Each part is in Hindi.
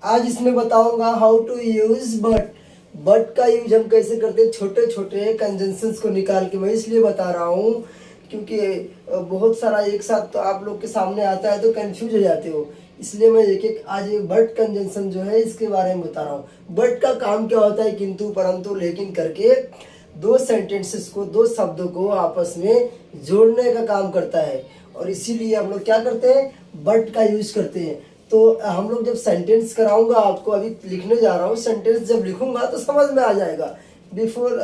आज इसमें बताऊंगा how to use but. But का यूज हम कैसे करते हैं, छोटे छोटे कंजंक्शंस को निकाल के। मैं इसलिए बता रहा हूँ क्योंकि बहुत सारा एक साथ तो आप लोग के सामने आता है तो कंफ्यूज हो जाते हो, इसलिए मैं एक एक आज एक बट कंजंक्शन जो है इसके बारे में बता रहा हूँ। बट का काम क्या होता है, किंतु परंतु लेकिन करके दो सेंटेंसेस को, दो शब्दों को आपस में जोड़ने का काम करता है, और इसीलिए हम लोग क्या करते हैं, बट का यूज करते हैं। तो हम लोग जब सेंटेंस कराऊंगा आपको, अभी लिखने जा रहा हूँ, सेंटेंस जब लिखूंगा तो समझ में आ जाएगा। बिफोर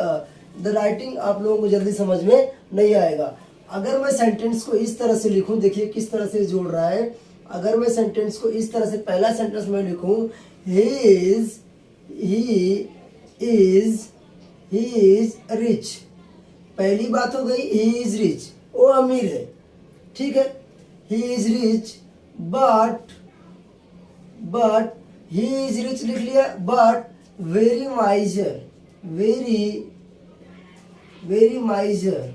द राइटिंग आप लोगों को जल्दी समझ में नहीं आएगा। अगर मैं सेंटेंस को इस तरह से लिखूं, देखिए किस तरह से जोड़ रहा है। अगर मैं सेंटेंस को इस तरह से, पहला सेंटेंस में लिखूं, ही इज रिच। पहली बात हो गई, ही इज रिच, वो अमीर है, ठीक है। He is rich but he is rich लिख लिया, but very माइजर, very माइजर,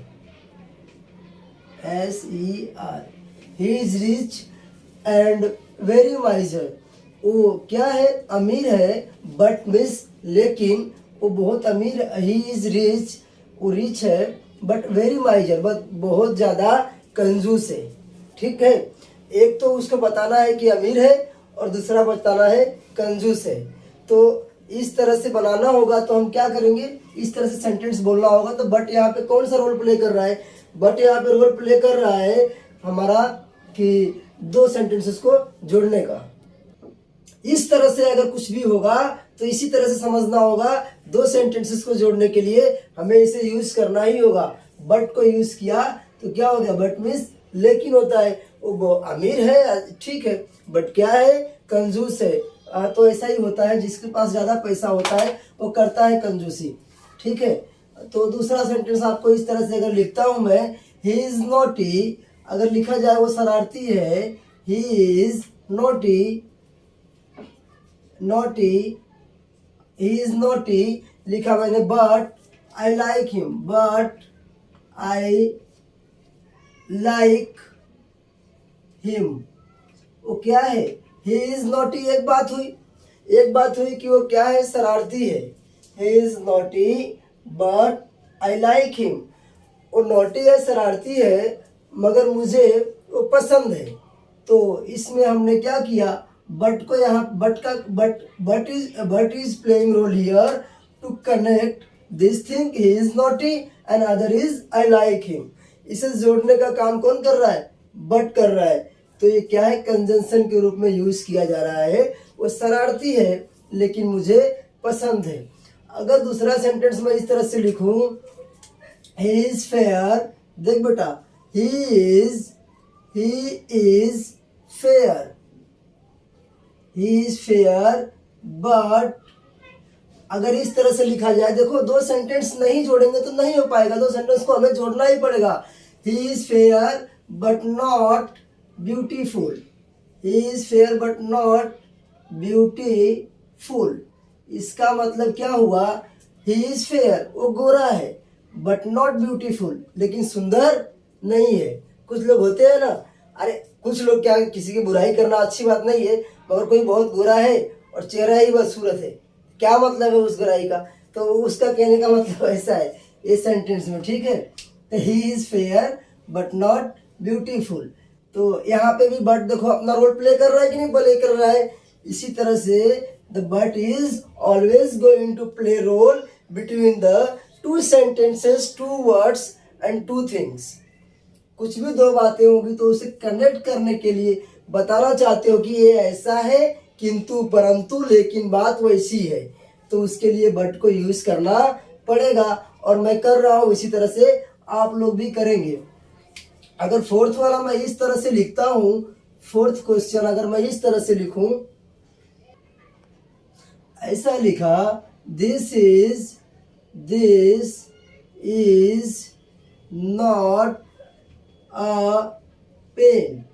SER। He is rich and very माइजर। वो क्या है, अमीर है, बट मिस लेकिन वो बहुत अमीर। ही इज रिच, वो रिच है, बट वेरी माइजर, बट बहुत ज़्यादा कंजूस है, ठीक है। एक तो उसको बताना है कि अमीर है और दूसरा बताना है कंजूस है। तो इस तरह से बनाना होगा तो हम क्या करेंगे, इस तरह से सेंटेंस बोलना होगा। तो बट यहाँ पे कौन सा रोल प्ले कर रहा है, बट यहाँ पे रोल प्ले कर रहा है हमारा कि दो सेंटेंसेस को जोड़ने का। इस तरह से अगर कुछ भी होगा तो इसी तरह से समझना होगा। दो सेंटेंसेस को जोड़ने के लिए हमें इसे यूज करना ही होगा। बट को यूज किया तो क्या हो गया, बट मीन्स लेकिन होता है। वो अमीर है, ठीक है, बट क्या है, कंजूस है। तो ऐसा ही होता है, जिसके पास ज्यादा पैसा होता है वो करता है कंजूसी, ठीक है। तो दूसरा सेंटेंस आपको इस तरह से अगर लिखता हूं मैं, ही इज नॉटी, अगर लिखा जाए वो शरारती है। He is naughty, he is naughty लिखा मैंने, but I like him, but I like him. वो क्या है, ही इज नॉटी। एक बात हुई कि वो क्या है, शरारती है। He is naughty but I like him. वो नॉटी है, शरारती है, मगर मुझे वो पसंद है। तो इसमें हमने क्या किया, बट को यहाँ, but is playing role here to connect this thing, he is naughty and other is I like him. इसे जोड़ने का काम कौन कर रहा है, बट कर रहा है। तो ये क्या है, कंजंक्शन के रूप में यूज किया जा रहा है। वो शरारती है लेकिन मुझे पसंद है। अगर दूसरा सेंटेंस मैं इस तरह से लिखूं, ही इज फेयर, देख बेटा, ही इज फेयर बट, अगर इस तरह से लिखा जाए, देखो दो सेंटेंस नहीं जोड़ेंगे तो नहीं हो पाएगा, दो सेंटेंस को हमें जोड़ना ही पड़ेगा। He is fair but not beautiful, he is fair but not beautiful. इसका मतलब क्या हुआ, ही इज फेयर, वो गोरा है, बट नॉट ब्यूटीफुल, लेकिन सुंदर नहीं है। कुछ लोग होते हैं ना, अरे कुछ लोग क्या, किसी की बुराई करना अच्छी बात नहीं है, मगर कोई बहुत गोरा है और चेहरा ही बदसूरत है, क्या मतलब है उस बुराई का। तो उसका कहने का मतलब ऐसा है इस सेंटेंस में, ठीक है। तो he is fair but not beautiful. तो यहाँ पे भी बट देखो अपना रोल प्ले कर रहा है कि नहीं प्ले कर रहा है। इसी तरह से the but is always going to play role between the two sentences, two words and two things. कुछ भी दो बातें होगी तो उसे कनेक्ट करने के लिए बताना चाहते हो कि ये ऐसा है, किंतु परंतु लेकिन बात वैसी है, तो उसके लिए बट को यूज करना पड़ेगा। और मैं कर रहा हूं, इसी तरह से आप लोग भी करेंगे। अगर फोर्थ वाला मैं इस तरह से लिखता हूं, फोर्थ क्वेश्चन अगर मैं इस तरह से लिखूं, ऐसा लिखा, this is not a pen,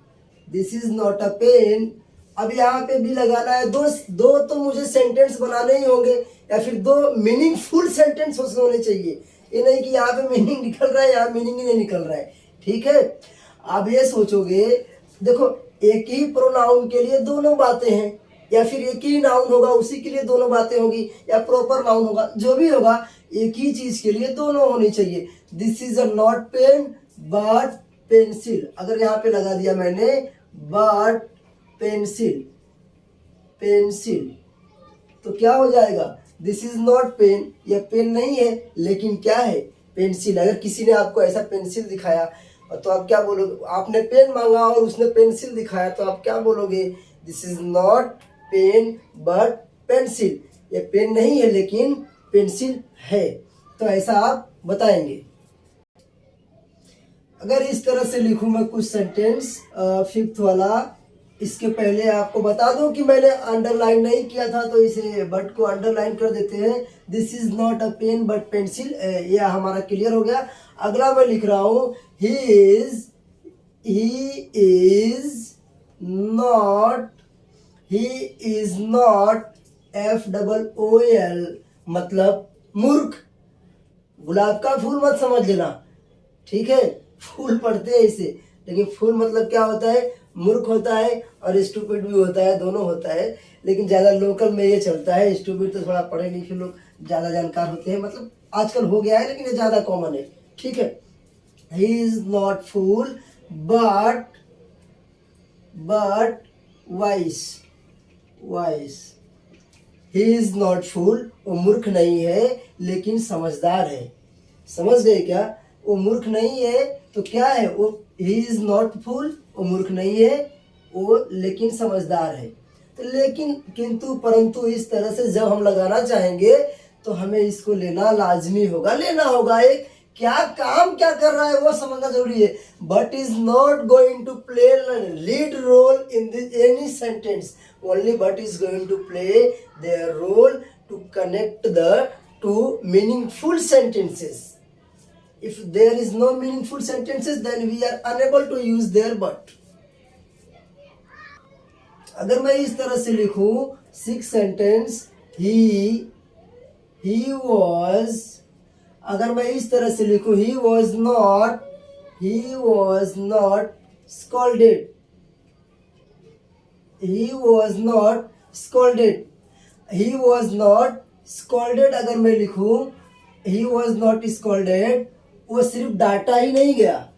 this is not a pen. अब यहाँ पे भी लगाना है, दो तो मुझे सेंटेंस बनाने ही होंगे, या फिर दो मीनिंगफुल सेंटेंस होने चाहिए। ये नहीं कि यहाँ पे मीनिंग निकल रहा है, यहाँ मीनिंग ही नहीं निकल रहा है, ठीक है। आप ये सोचोगे, देखो एक ही प्रोनाउन के लिए दोनों बातें हैं, या फिर एक ही नाउन होगा उसी के लिए दोनों बातें होगी, या प्रॉपर नाउन होगा, जो भी होगा एक ही चीज के लिए दोनों होनी चाहिए। This is a not pen but pencil, अगर यहाँ पे लगा दिया मैंने बट पेंसिल, पेंसिल, तो क्या हो जाएगा, दिस इज नॉट पेन, यह पेन नहीं है लेकिन क्या है, पेंसिल। अगर किसी ने आपको ऐसा पेंसिल दिखाया तो आप क्या बोलोगे, आपने पेन मांगा और उसने पेंसिल दिखाया तो आप क्या बोलोगे, this is not pen but pencil, ये पेन नहीं है लेकिन पेंसिल है। तो ऐसा आप बताएंगे। अगर इस तरह से लिखूं मैं कुछ सेंटेंस, फिफ्थ वाला, इसके पहले आपको बता दूं कि मैंने अंडरलाइन नहीं किया था तो इसे बट को अंडरलाइन कर देते हैं। This is not a pen but pencil, यह हमारा क्लियर हो गया। अगला मैं लिख रहा हूं ही इज नॉट FOOL, मतलब मूर्ख। गुलाब का फूल मत समझ लेना, ठीक है, फूल पढ़ते हैं इसे, लेकिन फूल मतलब क्या होता है, मूर्ख होता है और स्टूपिड भी होता है, दोनों होता है। लेकिन ज़्यादा लोकल में ये चलता है, स्टूपिड तो थोड़ा पढ़े लिखे लोग ज़्यादा जानकार होते हैं, मतलब आजकल हो गया है लेकिन ये ज़्यादा कॉमन है, ठीक है। He is not fool but wise, he is not fool, वो मूर्ख नहीं है लेकिन समझदार है। समझ गए क्या, वो मूर्ख नहीं है तो क्या है, वो ही इज नॉट फूल, वो मूर्ख नहीं है, वो लेकिन समझदार है। तो लेकिन किंतु परंतु इस तरह से जब हम लगाना चाहेंगे तो हमें इसको लेना लाजमी होगा, लेना होगा। एक क्या काम क्या कर रहा है वो समझना जरूरी है। But is not going to play lead role in this any sentence, only but is going to play their role to connect the two meaningful sentences. If there is no meaningful sentences, then we are unable to use their but. अगर मैं इस तरह से लिखूं सिक्स सेंटेंस, he was, अगर मैं इस तरह से लिखूं he was not scolded, he was not scolded, he was not scolded, अगर मैं लिखूं he was not scolded, वो सिर्फ डांटा ही नहीं गया,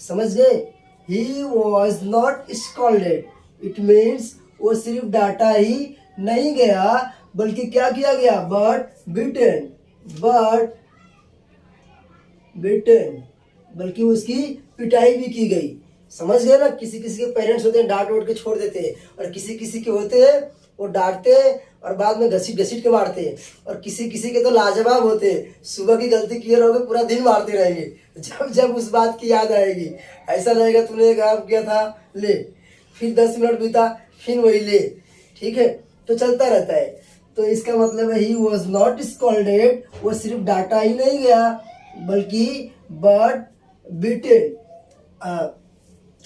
समझ गए, he was not scolded, it means वो सिर्फ डांटा ही नहीं गया बल्कि क्या किया गया, beaten, बल्कि उसकी पिटाई भी की गई। समझ गए ना, किसी किसी के पेरेंट्स होते हैं डांट वोट के छोड़ देते हैं, और किसी किसी के होते हैं वो डांटते हैं और बाद में घसीट घसीट के मारते हैं, और किसी किसी के तो लाजवाब होते हैं, सुबह की गलती क्लियर हो गई पूरा दिन मारते रहेंगे, जब जब उस बात की याद आएगी ऐसा लगेगा तूने एक काम किया था ले, फिर 10 मिनट बीता फिर वही ले, ठीक है, तो चलता रहता है। तो इसका मतलब है ही वॉज नॉट स्कॉल्डेड, वो सिर्फ डांटा ही नहीं गया बल्कि बीटेन,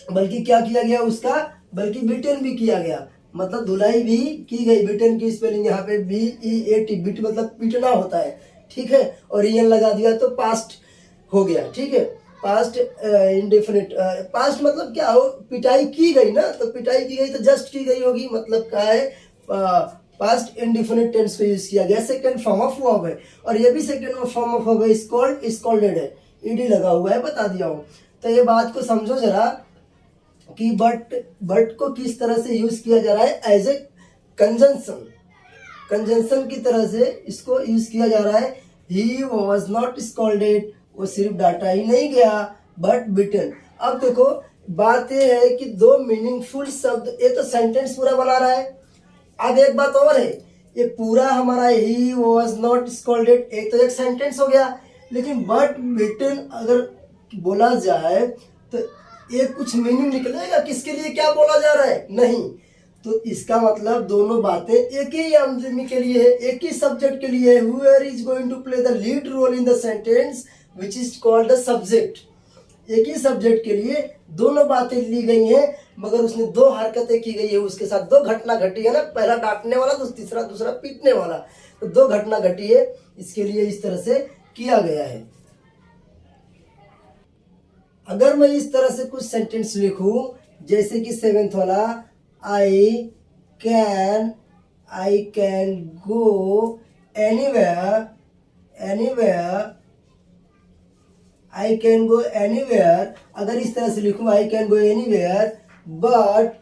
बल्कि क्या किया गया उसका, बल्कि बीटेन भी किया गया, मतलब धुलाई भी की गई। बीटेन की स्पेलिंग यहाँ पे BEAT, बीट मतलब पीटना होता है, ठीक है, और ईएन लगा दिया तो पास्ट हो गया, ठीक है, पास्ट इंडेफिनिट, पास्ट मतलब क्या हो, पिटाई की गई ना, तो पिटाई की गई तो जस्ट की गई होगी, मतलब क्या है, पास्ट इंडेफिनिट टेंस को यूज किया गया, सेकंड फॉर्म ऑफ वर्ब है, और ये भी सेकंड फॉर्म ऑफ वर्ब है, स्कॉल्डेड है, ईडी लगा हुआ है, बता दिया हूँ। तो ये बात को समझो जरा कि बट को किस तरह से यूज किया जा रहा है, एज ए कंजंक्शन की तरह से इसको यूज किया जा रहा है। ही वॉज नॉट स्कॉल्डेड, वो सिर्फ डांटा ही नहीं गया बट बिटन। अब देखो बात यह है कि दो मीनिंगफुल शब्द, ये तो सेंटेंस पूरा बना रहा है। अब एक बात और है, ये पूरा हमारा ही वॉज नॉट स्कॉल्डेड एक तो एक सेंटेंस हो गया, लेकिन बट बिटन अगर बोला जाए तो एक कुछ मीनिंग निकलेगा, किसके लिए क्या बोला जा रहा है, नहीं, तो इसका मतलब दोनों बातें एक ही आदमी के लिए है, एक ही सब्जेक्ट के लिए है। Whoever is going to play the lead role in the sentence which is called the subject, एक ही सब्जेक्ट के लिए दोनों बातें ली गई हैं, मगर उसने दो हरकतें की गई है, उसके साथ दो घटना घटी है ना, पहला डांटने वाला तो दूसरा पीटने वाला, तो दो घटना घटी है, इसके लिए इस तरह से किया गया है। अगर मैं इस तरह से कुछ सेंटेंस लिखूं जैसे कि सेवेंथ वाला, I can, I can go anywhere, anywhere, I can go anywhere. अगर इस तरह से लिखूं I can go anywhere but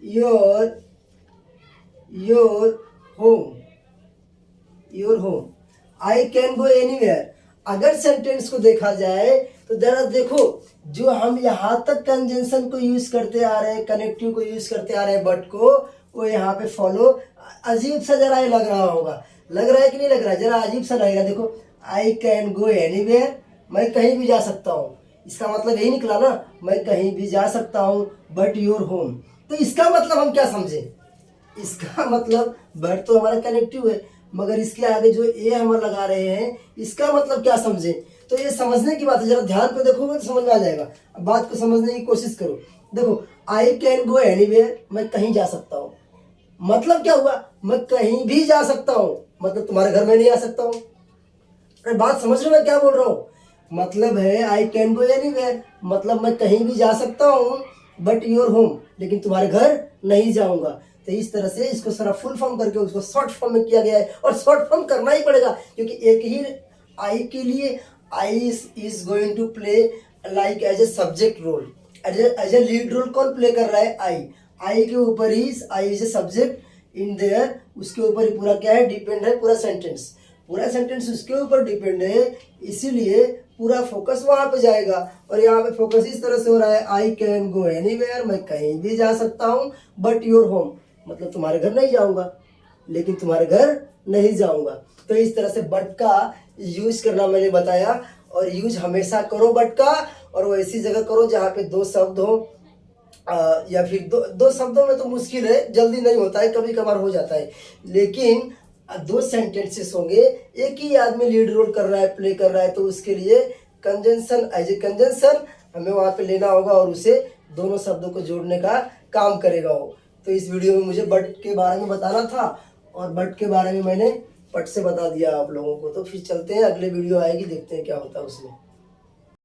your home, your home, I can go anywhere. अगर सेंटेंस को देखा जाए तो जरा देखो, जो हम यहाँ तक कंजंक्शन को यूज करते आ रहे हैं, कनेक्टिव को यूज करते आ रहे हैं बट को, वो यहाँ पे फॉलो, अजीब सा जरा ये लग रहा होगा, लग रहा है कि नहीं लग रहा है, जरा अजीब सा लगेगा। देखो आई कैन गो एनीवेयर, मैं कहीं भी जा सकता हूँ, इसका मतलब यही निकला ना, मैं कहीं भी जा सकता हूँ, बट योर होम। तो इसका मतलब हम क्या समझे, इसका मतलब बट तो हमारा कनेक्टिव है, मगर इसके आगे जो ए हम लगा रहे हैं इसका मतलब क्या समझे। तो ये समझने की बात है, जरा ध्यान पे देखोगे तो समझ में आ जाएगा। अब बात को समझने की कोशिश करो। देखो आई कैन गो एनीवेयर, मैं कहीं जा सकता हूँ, मतलब क्या हुआ, मैं कहीं भी जा सकता हूँ, मतलब तुम्हारे घर में नहीं आ सकता हूँ। अरे बात समझ रहे हो मैं क्या बोल रहा हूँ, मतलब है आई कैन गो एनीवेयर, मतलब मैं कहीं भी जा सकता हूँ, बट योर होम, लेकिन तुम्हारे घर नहीं जाऊंगा। तो इस तरह से इसको सारा फुल फॉर्म करके उसको शॉर्ट फॉर्म में किया गया है, और शॉर्ट फॉर्म करना ही पड़ेगा क्योंकि एक ही आई के लिए I is going to play like as a subject role, as a lead role कौन प्ले कर रहा है, आई के ऊपर ही, I is a subject in there, उसके ऊपर ही पूरा क्या है, डिपेंड है पूरा सेंटेंस, पूरा सेंटेंस उसके ऊपर डिपेंड है, इसीलिए पूरा फोकस वहां पे जाएगा। और यहाँ पे फोकस इस तरह से हो रहा है, आई कैन गो एनीवेयर, मैं कहीं भी जा सकता हूँ, बट योर होम, मतलब तुम्हारे घर नहीं जाऊंगा, लेकिन तुम्हारे घर नहीं जाऊंगा। तो इस तरह से बट का यूज करना मैंने बताया, और यूज हमेशा करो बट का, और वो ऐसी जगह करो जहाँ पे दो शब्द हो, या फिर दो शब्दों में तो मुश्किल है, जल्दी नहीं होता है, कभी कभार हो जाता है, लेकिन दो सेंटेंसेस होंगे, एक ही आदमी लीड रोल कर रहा है, प्ले कर रहा है, तो उसके लिए कंजंक्शन, एज ए कंजंक्शन हमें वहाँ पे लेना होगा, और उसे दोनों शब्दों को जोड़ने का काम करेगा वो। तो इस वीडियो में मुझे बट के बारे में बताना था, और बट के बारे में मैंने पट से बता दिया आप लोगों को। तो फिर चलते हैं, अगले वीडियो आएगी, देखते हैं क्या होता है उसमें।